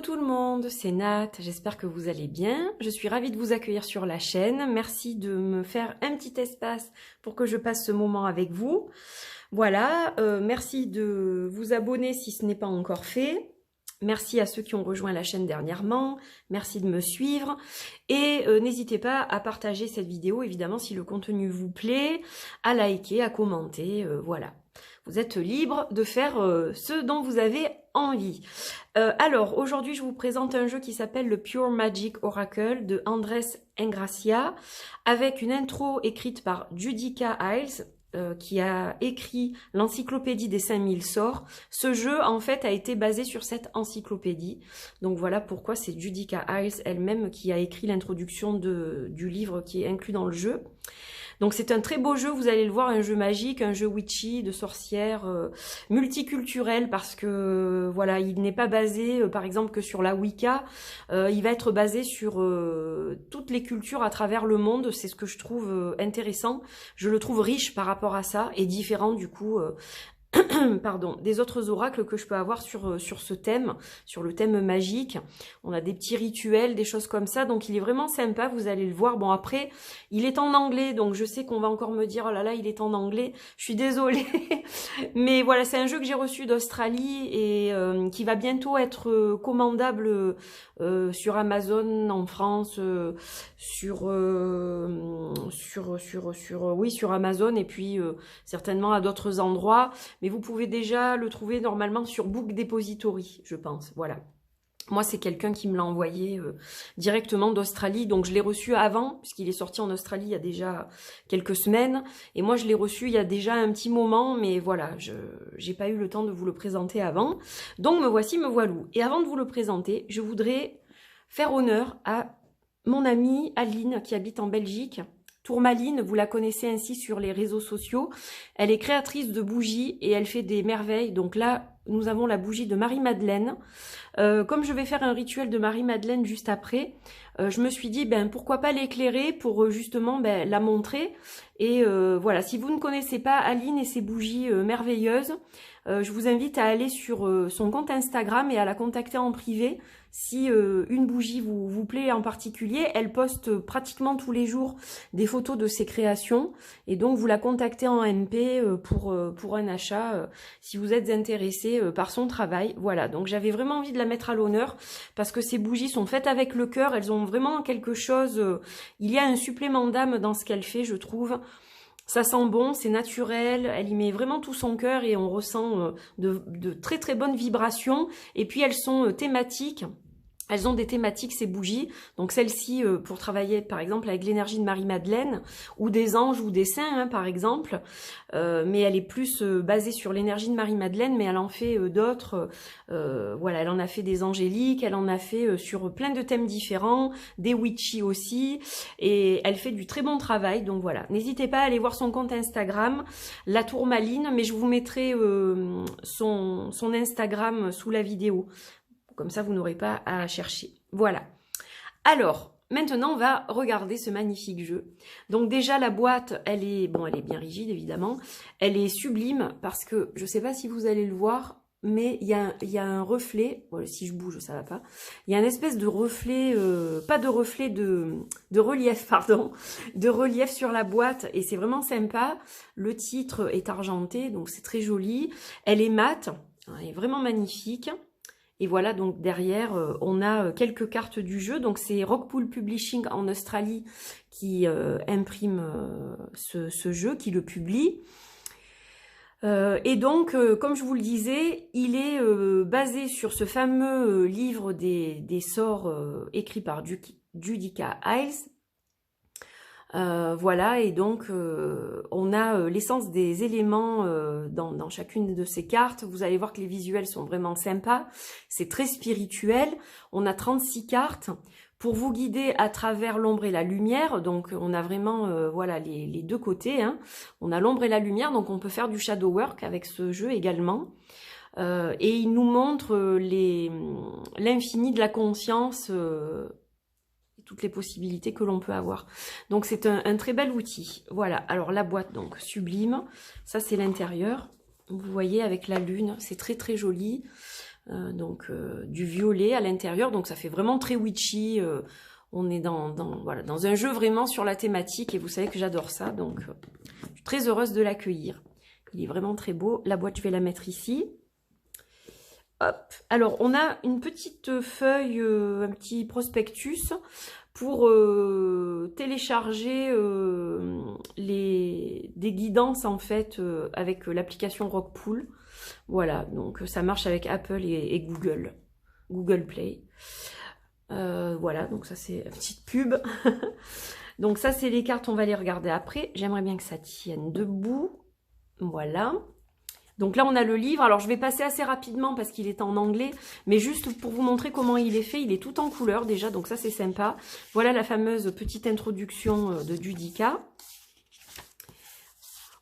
Coucou tout le monde, c'est Nat, j'espère que vous allez bien. Je suis ravie de vous accueillir sur la chaîne. Merci de me faire un petit espace pour que je passe ce moment avec vous. Voilà, merci de vous abonner si ce n'est pas encore fait. Merci à ceux qui ont rejoint la chaîne dernièrement. Merci de me suivre. Et n'hésitez pas à partager cette vidéo, évidemment, si le contenu vous plaît, à liker, à commenter, voilà. Vous êtes libre de faire ce dont vous avez envie. Alors, aujourd'hui, je vous présente un jeu qui s'appelle le Pure Magic Oracle de Andrés Engracia, avec une intro écrite par Judika Hiles, qui a écrit l'encyclopédie des 5000 sorts. Ce jeu, en fait, a été basé sur cette encyclopédie. Donc voilà pourquoi c'est Judika Hiles elle-même qui a écrit l'introduction du livre qui est inclus dans le jeu. Donc c'est un très beau jeu, vous allez le voir, un jeu magique, un jeu witchy, de sorcière, multiculturel, parce que voilà, il n'est pas basé par exemple que sur la Wicca, il va être basé sur toutes les cultures à travers le monde. C'est ce que je trouve intéressant, je le trouve riche par rapport à ça, et différent du coup pardon, des autres oracles que je peux avoir sur ce thème, sur le thème magique. On a des petits rituels, des choses comme ça, donc il est vraiment sympa, vous allez le voir. Bon, après, il est en anglais, donc je sais qu'on va encore me dire, oh là là, il est en anglais, je suis désolée, mais voilà, c'est un jeu que j'ai reçu d'Australie et qui va bientôt être commandable sur Amazon en France, sur Amazon, et puis certainement à d'autres endroits. Mais vous pouvez déjà le trouver normalement sur Book Depository, je pense, voilà. Moi, c'est quelqu'un qui me l'a envoyé directement d'Australie, donc je l'ai reçu avant, puisqu'il est sorti en Australie il y a déjà quelques semaines, et moi je l'ai reçu il y a déjà un petit moment, mais voilà, j'ai pas eu le temps de vous le présenter avant, donc me voici, me voilou. Et avant de vous le présenter, je voudrais faire honneur à mon amie Aline, qui habite en Belgique. Tourmaline, vous la connaissez ainsi sur les réseaux sociaux. Elle est créatrice de bougies et elle fait des merveilles. Donc là, nous avons la bougie de Marie-Madeleine. Comme je vais faire un rituel de Marie-Madeleine juste après, je me suis dit, ben pourquoi pas l'éclairer pour justement la montrer. Et voilà, si vous ne connaissez pas Aline et ses bougies merveilleuses, je vous invite à aller sur son compte Instagram et à la contacter en privé. Si une bougie vous plaît en particulier, elle poste pratiquement tous les jours des photos de ses créations. Et donc, vous la contactez en MP pour un achat si vous êtes intéressé par son travail. Voilà, donc j'avais vraiment envie de la mettre à l'honneur parce que ces bougies sont faites avec le cœur. Elles ont vraiment quelque chose... il y a un supplément d'âme dans ce qu'elle fait, je trouve. Ça sent bon, c'est naturel, elle y met vraiment tout son cœur et on ressent de très très bonnes vibrations. Et puis elles sont thématiques. Elles ont des thématiques, ces bougies. Donc celle-ci, pour travailler par exemple avec l'énergie de Marie-Madeleine, ou des anges ou des saints, hein, par exemple. Mais elle est plus basée sur l'énergie de Marie-Madeleine, mais elle en fait d'autres. Voilà, elle en a fait des angéliques, elle en a fait sur plein de thèmes différents, des witchy aussi. Et elle fait du très bon travail. Donc voilà, n'hésitez pas à aller voir son compte Instagram, La Tourmaline, mais je vous mettrai son Instagram sous la vidéo. Comme ça, vous n'aurez pas à chercher. Voilà. Alors, maintenant, on va regarder ce magnifique jeu. Donc déjà, la boîte, elle est bien rigide, évidemment. Elle est sublime parce que, je ne sais pas si vous allez le voir, mais il y a un reflet. Bon, si je bouge, ça va pas. Il y a une espèce de reflet, pas de reflet, de relief, pardon, de relief sur la boîte. Et c'est vraiment sympa. Le titre est argenté, donc c'est très joli. Elle est mate, elle est vraiment magnifique. Et voilà, donc derrière, on a quelques cartes du jeu. Donc c'est Rockpool Publishing en Australie qui imprime ce jeu, qui le publie. Et donc, comme je vous le disais, il est basé sur ce fameux livre des sorts écrit par Judika Hiles. Voilà, et donc on a l'essence des éléments dans chacune de ces cartes. Vous allez voir que les visuels sont vraiment sympas, c'est très spirituel. On a 36 cartes pour vous guider à travers l'ombre et la lumière. Donc on a vraiment voilà les deux côtés, hein. On a l'ombre et la lumière, donc on peut faire du shadow work avec ce jeu également. Et il nous montre l'infini de la conscience, toutes les possibilités que l'on peut avoir. Donc c'est un très bel outil. Voilà, alors la boîte donc sublime, ça c'est l'intérieur. Vous voyez avec la lune, c'est très très joli. du violet à l'intérieur, donc ça fait vraiment très witchy. On est voilà, dans un jeu vraiment sur la thématique, et vous savez que j'adore ça, donc je suis très heureuse de l'accueillir. Il est vraiment très beau. La boîte, je vais la mettre ici. Hop. Alors, on a une petite feuille, un petit prospectus pour télécharger des guidances en fait avec l'application Rockpool. Voilà, donc ça marche avec Apple et Google Play. Voilà, donc ça c'est une petite pub. Donc ça c'est les cartes, on va les regarder après. J'aimerais bien que ça tienne debout. Voilà. Donc là on a le livre. Alors je vais passer assez rapidement parce qu'il est en anglais, mais juste pour vous montrer comment il est fait. Il est tout en couleur déjà, donc ça c'est sympa. Voilà la fameuse petite introduction de Judica.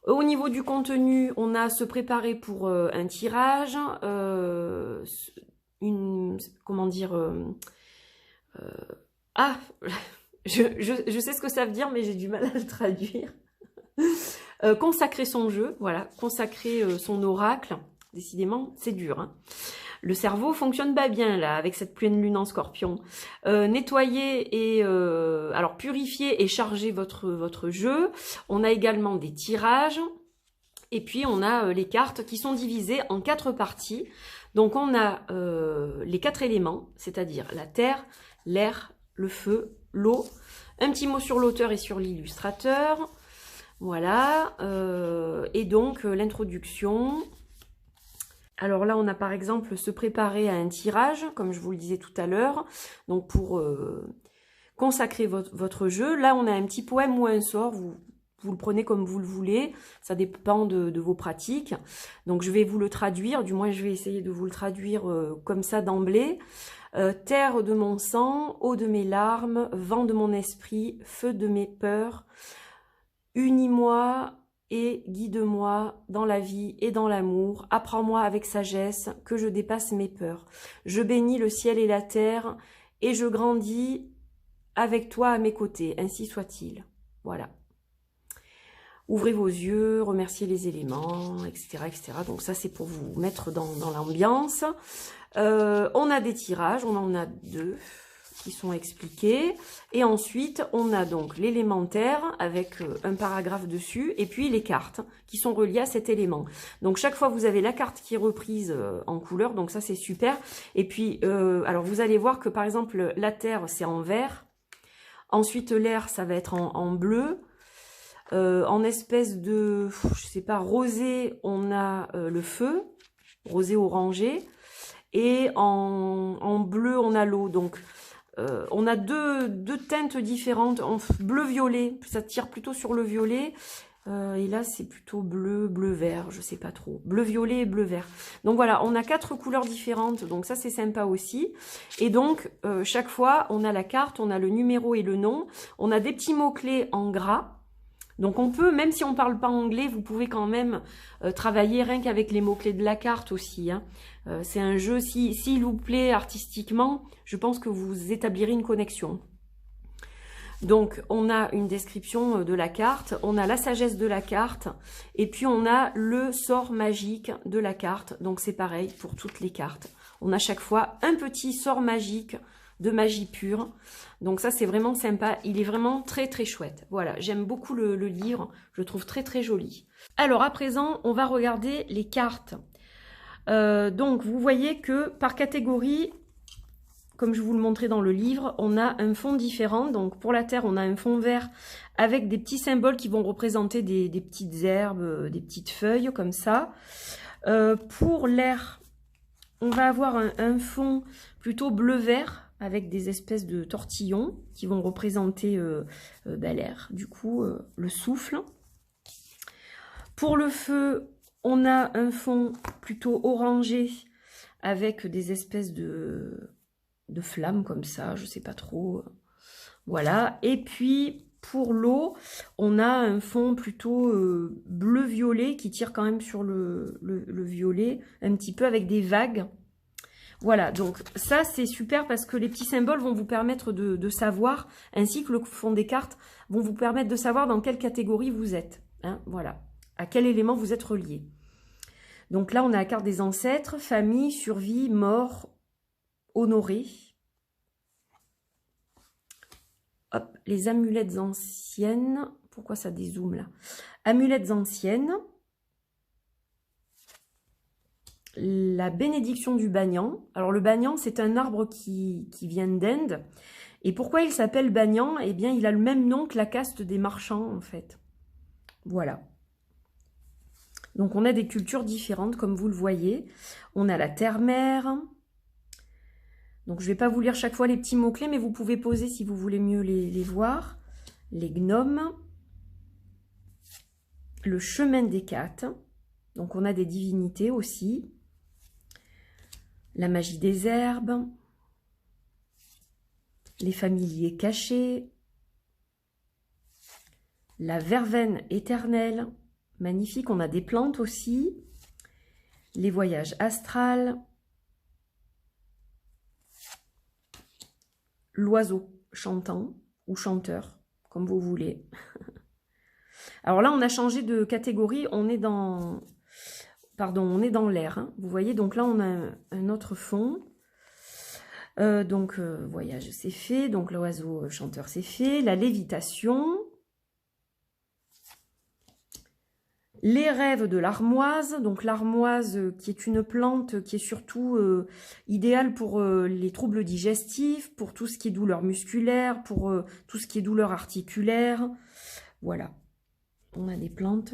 Au niveau du contenu, on a se préparer pour un tirage, comment dire, je sais ce que ça veut dire, mais j'ai du mal à le traduire. Consacrer son jeu, voilà, consacrer son oracle. Décidément, c'est dur, hein. Le cerveau fonctionne pas bien là avec cette pleine lune en Scorpion. Nettoyer et alors purifier et charger votre jeu. On a également des tirages et puis on a les cartes qui sont divisées en 4 parties. Donc on a les 4 éléments, c'est-à-dire la terre, l'air, le feu, l'eau. Un petit mot sur l'auteur et sur l'illustrateur. Voilà, et donc l'introduction. Alors là, on a par exemple se préparer à un tirage, comme je vous le disais tout à l'heure, donc pour consacrer votre jeu. Là, on a un petit poème ou un sort, vous le prenez comme vous le voulez, ça dépend de vos pratiques. Donc je vais vous le traduire, du moins je vais essayer de vous le traduire comme ça d'emblée. Terre de mon sang, eau de mes larmes, vent de mon esprit, feu de mes peurs, unis-moi et guide-moi dans la vie et dans l'amour. Apprends-moi avec sagesse que je dépasse mes peurs. Je bénis le ciel et la terre et je grandis avec toi à mes côtés. Ainsi soit-il. Voilà. Ouvrez vos yeux, remerciez les éléments, etc. etc. Donc ça, c'est pour vous mettre dans l'ambiance. On a des tirages, on en a 2. Qui sont expliqués, et ensuite on a donc l'élémentaire avec un paragraphe dessus, et puis les cartes qui sont reliées à cet élément. Donc chaque fois vous avez la carte qui est reprise en couleur, donc ça c'est super. Et puis alors vous allez voir que par exemple la terre c'est en vert, ensuite l'air ça va être en bleu, en espèce de, je sais pas, rosé on a le feu, rosé orangé, et en bleu on a l'eau. Donc on a deux teintes différentes, en bleu-violet, ça tire plutôt sur le violet, et là c'est plutôt bleu-vert, je sais pas trop, bleu-violet et bleu-vert. Donc voilà, on a 4 couleurs différentes, donc ça c'est sympa aussi. Et donc chaque fois on a la carte, on a le numéro et le nom, on a des petits mots-clés en gras. Donc on peut, même si on ne parle pas anglais, vous pouvez quand même travailler rien qu'avec les mots-clés de la carte aussi, hein. C'est un jeu, s'il vous plaît artistiquement, je pense que vous établirez une connexion. Donc on a une description de la carte, on a la sagesse de la carte, et puis on a le sort magique de la carte. Donc c'est pareil pour toutes les cartes. On a chaque fois un petit sort magique de magie pure. Donc ça c'est vraiment sympa, il est vraiment très très chouette. Voilà, j'aime beaucoup le livre, je le trouve très très joli. Alors à présent, on va regarder les cartes. Donc vous voyez que par catégorie, comme je vous le montrais dans le livre, on a un fond différent. Donc pour la terre, on a un fond vert avec des petits symboles qui vont représenter des petites herbes, des petites feuilles comme ça. Pour l'air, on va avoir un fond plutôt bleu-vert avec des espèces de tortillons qui vont représenter l'air, du coup le souffle. Pour le feu, on a un fond plutôt orangé avec des espèces de flammes comme ça, je sais pas trop. Voilà. Et puis pour l'eau, on a un fond plutôt bleu-violet qui tire quand même sur le violet, un petit peu avec des vagues. Voilà, donc ça c'est super parce que les petits symboles vont vous permettre de savoir, ainsi que le fond des cartes, vont vous permettre de savoir dans quelle catégorie vous êtes. Hein, voilà, à quel élément vous êtes relié. Donc là, on a la carte des ancêtres, famille, survie, mort, honoré. Hop, les amulettes anciennes. Pourquoi ça dézoome là? Amulettes anciennes. La bénédiction du banyan. Alors le banyan, c'est un arbre qui vient d'Inde. Et pourquoi il s'appelle banyan? Eh bien, il a le même nom que la caste des marchands, en fait. Voilà. Donc, on a des cultures différentes, comme vous le voyez. On a la terre-mère. Donc, je ne vais pas vous lire chaque fois les petits mots-clés, mais vous pouvez poser si vous voulez mieux les voir. Les gnomes. Le chemin des Cates. Donc, on a des divinités aussi. La magie des herbes. Les familiers cachés. La verveine éternelle. Magnifique, on a des plantes aussi. Les voyages astrales. L'oiseau chantant ou chanteur, comme vous voulez. Alors là, on a changé de catégorie. On est dans... Pardon, on est dans l'air. Hein. Vous voyez, donc là, on a un autre fond. Voyage, c'est fait. Donc, l'oiseau chanteur, c'est fait. La lévitation. Les rêves de l'armoise. Donc, l'armoise, qui est une plante qui est surtout idéale pour les troubles digestifs, pour tout ce qui est douleur musculaire, pour tout ce qui est douleur articulaire. Voilà. On a des plantes.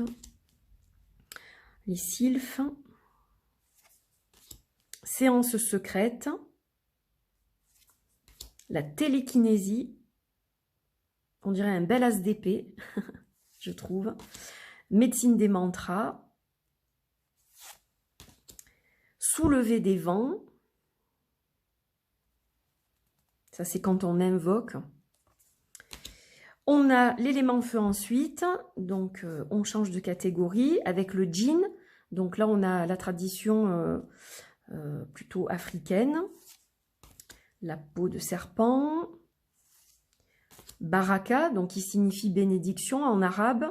Les sylphes. Séance secrète. La télékinésie, on dirait un bel as d'épée, je trouve. Médecine des mantras. Soulever des vents. Ça, c'est quand on invoque. On a l'élément feu ensuite, donc on change de catégorie avec le djinn. Donc là, on a la tradition plutôt africaine. La peau de serpent, baraka, donc qui signifie bénédiction en arabe.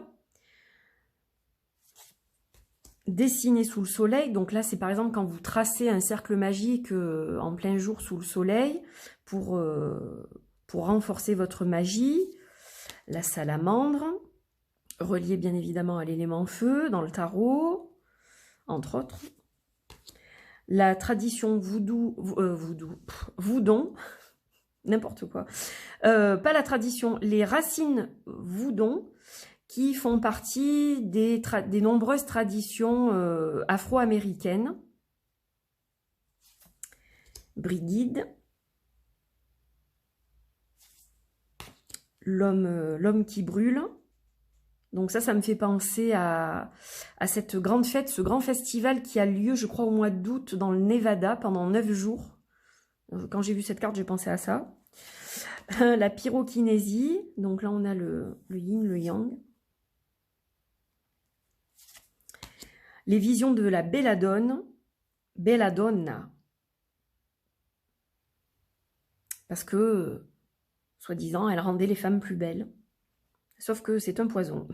Dessiner sous le soleil, donc là c'est par exemple quand vous tracez un cercle magique en plein jour sous le soleil pour renforcer votre magie. La salamandre, reliée bien évidemment à l'élément feu dans le tarot, entre autres. La tradition voudon, n'importe quoi. Pas la tradition, les racines voudon qui font partie des nombreuses traditions afro-américaines. Brigide. L'homme qui brûle. Donc ça me fait penser à cette grande fête, ce grand festival qui a lieu, je crois, au mois d'août dans le Nevada pendant 9 jours. Quand j'ai vu cette carte, j'ai pensé à ça. La pyrokinésie, donc là on a le yin, le yang. Les visions de la belladonna. Parce que, soi-disant, elle rendait les femmes plus belles. Sauf que c'est un poison.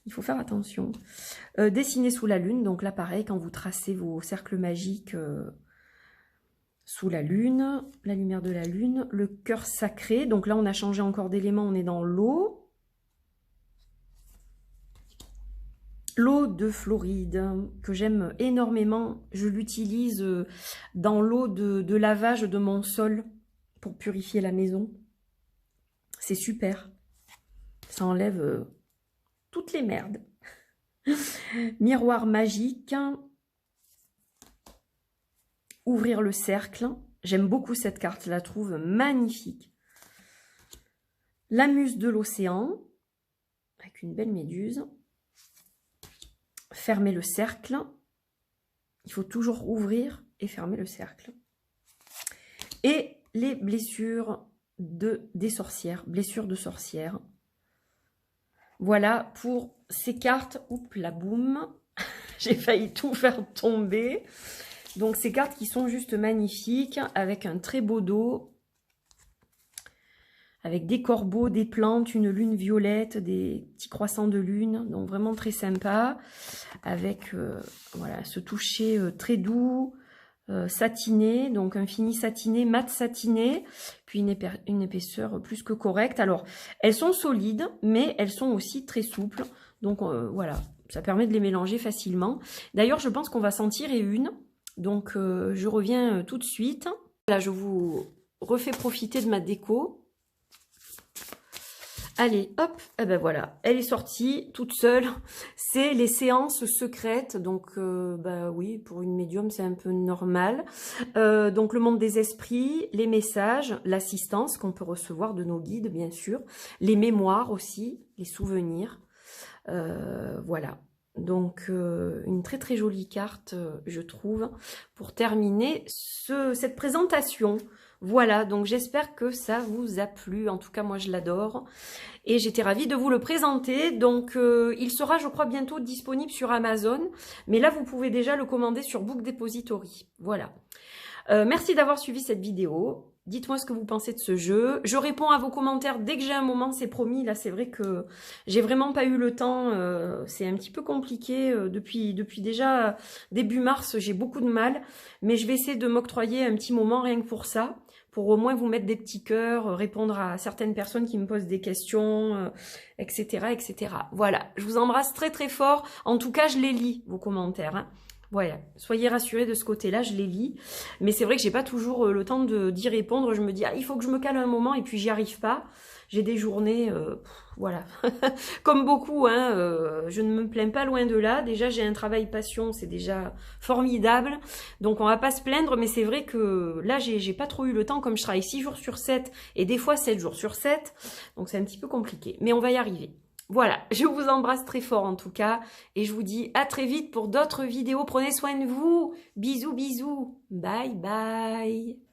Il faut faire attention. Dessiner sous la lune. Donc là, pareil, quand vous tracez vos cercles magiques sous la lune, la lumière de la lune, le cœur sacré. Donc là, on a changé encore d'élément. On est dans l'eau. L'eau de Floride, que j'aime énormément. Je l'utilise dans l'eau de lavage de mon sol pour purifier la maison. C'est super. Ça enlève toutes les merdes. Miroir magique. Ouvrir le cercle. J'aime beaucoup cette carte, je la trouve magnifique. La muse de l'océan, avec une belle méduse. Fermer le cercle. Il faut toujours ouvrir et fermer le cercle. Et les blessures des sorcières, blessures de sorcières. Voilà pour ces cartes. Oups, la boum. J'ai failli tout faire tomber. Donc, ces cartes qui sont juste magnifiques, avec un très beau dos, avec des corbeaux, des plantes, une lune violette, des petits croissants de lune, donc vraiment très sympa, avec voilà, ce toucher très doux, satiné, donc un fini satiné, mat satiné, puis une épaisseur plus que correcte. Alors, elles sont solides, mais elles sont aussi très souples, donc voilà, ça permet de les mélanger facilement. D'ailleurs, je pense qu'on va s'en tirer une, donc je reviens tout de suite. Là, je vous refais profiter de ma déco. Allez, hop, et ben voilà, elle est sortie toute seule. C'est les séances secrètes, donc bah oui, pour une médium, c'est un peu normal. Donc le monde des esprits, les messages, l'assistance qu'on peut recevoir de nos guides, bien sûr, les mémoires aussi, les souvenirs. Voilà. Donc une très très jolie carte, je trouve, pour terminer cette présentation. Voilà, donc j'espère que ça vous a plu. En tout cas, moi, je l'adore. Et j'étais ravie de vous le présenter. Donc, il sera, je crois, bientôt disponible sur Amazon. Mais là, vous pouvez déjà le commander sur Book Depository. Voilà. Merci d'avoir suivi cette vidéo. Dites-moi ce que vous pensez de ce jeu. Je réponds à vos commentaires dès que j'ai un moment, c'est promis. Là, c'est vrai que j'ai vraiment pas eu le temps. C'est un petit peu compliqué. Depuis déjà début mars, j'ai beaucoup de mal. Mais je vais essayer de m'octroyer un petit moment rien que pour ça. Pour au moins vous mettre des petits cœurs, répondre à certaines personnes qui me posent des questions, etc., etc. Voilà, je vous embrasse très très fort. En tout cas, je les lis, vos commentaires. Hein. Voilà, soyez rassurés de ce côté-là, je les lis. Mais c'est vrai que j'ai pas toujours le temps d'y répondre. Je me dis, ah, il faut que je me cale un moment et puis j'y arrive pas. J'ai des journées, voilà, comme beaucoup, hein, je ne me plains pas loin de là. Déjà, j'ai un travail passion, c'est déjà formidable. Donc, on va pas se plaindre, mais c'est vrai que là, j'ai pas trop eu le temps, comme je travaille 6 jours sur 7 et des fois 7 jours sur 7. Donc, c'est un petit peu compliqué, mais on va y arriver. Voilà, je vous embrasse très fort en tout cas et je vous dis à très vite pour d'autres vidéos. Prenez soin de vous. Bisous, bisous. Bye, bye.